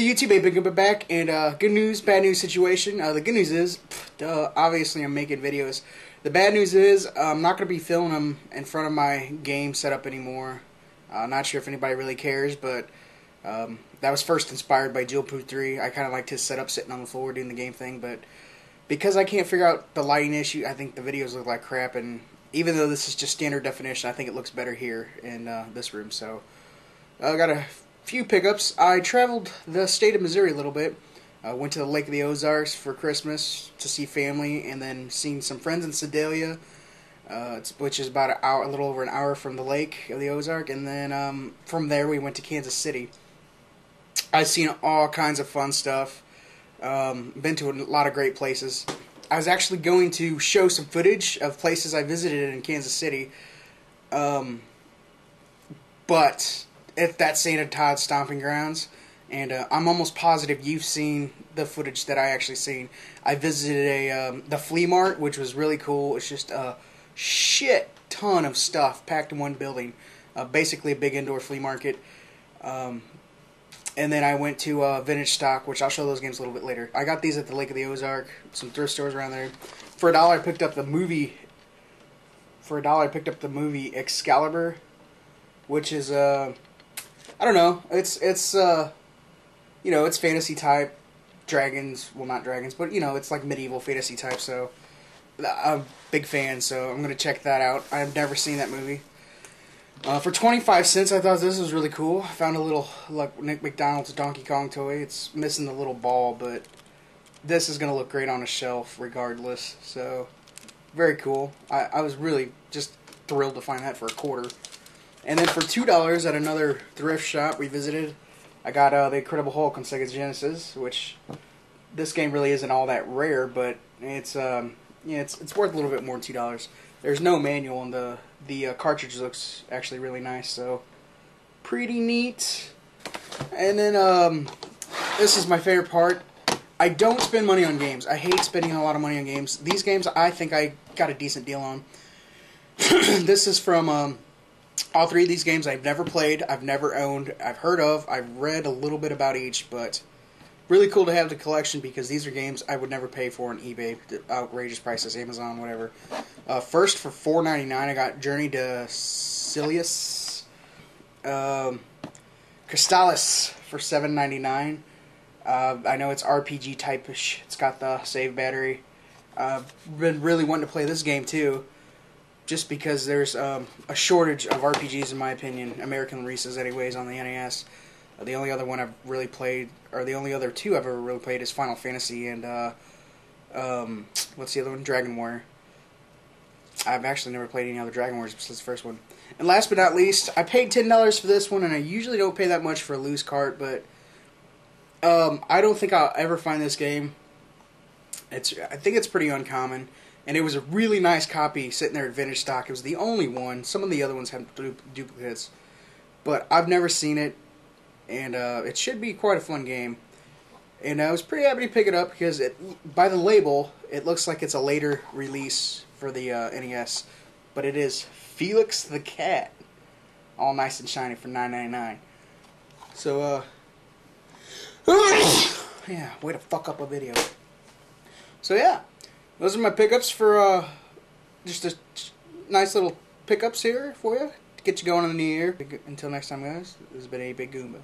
The YouTube ain't been good back, and good news, bad news situation. The good news is, obviously I'm making videos. The bad news is, I'm not going to be filming them in front of my game setup anymore. Not sure if anybody really cares, but that was first inspired by Poo 3. I kind of liked his setup sitting on the floor doing the game thing, but because I can't figure out the lighting issue, I think the videos look like crap, and even though this is just standard definition, I think it looks better here in this room, so I got a few pickups. I traveled the state of Missouri a little bit. Went to the Lake of the Ozarks for Christmas to see family, and then seen some friends in Sedalia, which is about a little over an hour from the Lake of the Ozark, and then from there we went to Kansas City. I've seen all kinds of fun stuff. Been to a lot of great places. I was actually going to show some footage of places I visited in Kansas City, but at that St. Todd stomping grounds, and I'm almost positive you've seen the footage that I actually seen. I visited the flea mart, which was really cool. It's just a shit ton of stuff packed in one building, basically a big indoor flea market. And then I went to Vintage Stock, which I'll show those games a little bit later. I got these at the Lake of the Ozark, some thrift stores around there. For $1, I picked up the movie. For $1, I picked up the movie Excalibur, which is I don't know. It's you know, it's fantasy type, dragons. Well, not dragons, but you know, it's like medieval fantasy type. So I'm a big fan. So I'm gonna check that out. I've never seen that movie. For 25 cents, I thought this was really cool. I found a little like Nick McDonald's Donkey Kong toy. It's missing the little ball, but this is gonna look great on a shelf regardless. So very cool. I was really just thrilled to find that for $1. And then for $2 at another thrift shop we visited, I got the Incredible Hulk on Sega Genesis, which this game really isn't all that rare, but it's yeah, it's worth a little bit more than $2. There's no manual, and the cartridge looks actually really nice, so pretty neat. And then this is my favorite part. I don't spend money on games. I hate spending a lot of money on games. These games I think I got a decent deal on. This is from all three of these games I've never played, I've never owned, I've heard of, I've read a little bit about each, but really cool to have the collection because these are games I would never pay for on eBay. Outrageous prices, Amazon, whatever. First, for $4.99, I got Journey to Silius Crystallis for $7.99. I know it's RPG type-ish. It's got the save battery. I've been really wanting to play this game too, just because there's a shortage of RPGs in my opinion, American releases anyways, on the NES. The only other one I've really played, or the only other two I've ever really played, is Final Fantasy and what's the other one? Dragon Warrior. I've actually never played any other Dragon Warriors besides the first one. And last but not least, I paid $10 for this one, and I usually don't pay that much for a loose cart, but I don't think I'll ever find this game. I think it's pretty uncommon. And it was a really nice copy sitting there at Vintage Stock. It was the only one. Some of the other ones had duplicates. But I've never seen it. And it should be quite a fun game. And I was pretty happy to pick it up because by the label, it looks like it's a later release for the NES. But it is Felix the Cat. All nice and shiny for $9.99. So, yeah, way to fuck up a video. So, yeah. Those are my pickups for just a nice little pickups here for you to get you going in the new year. Until next time, guys, this has been a Big Goomba.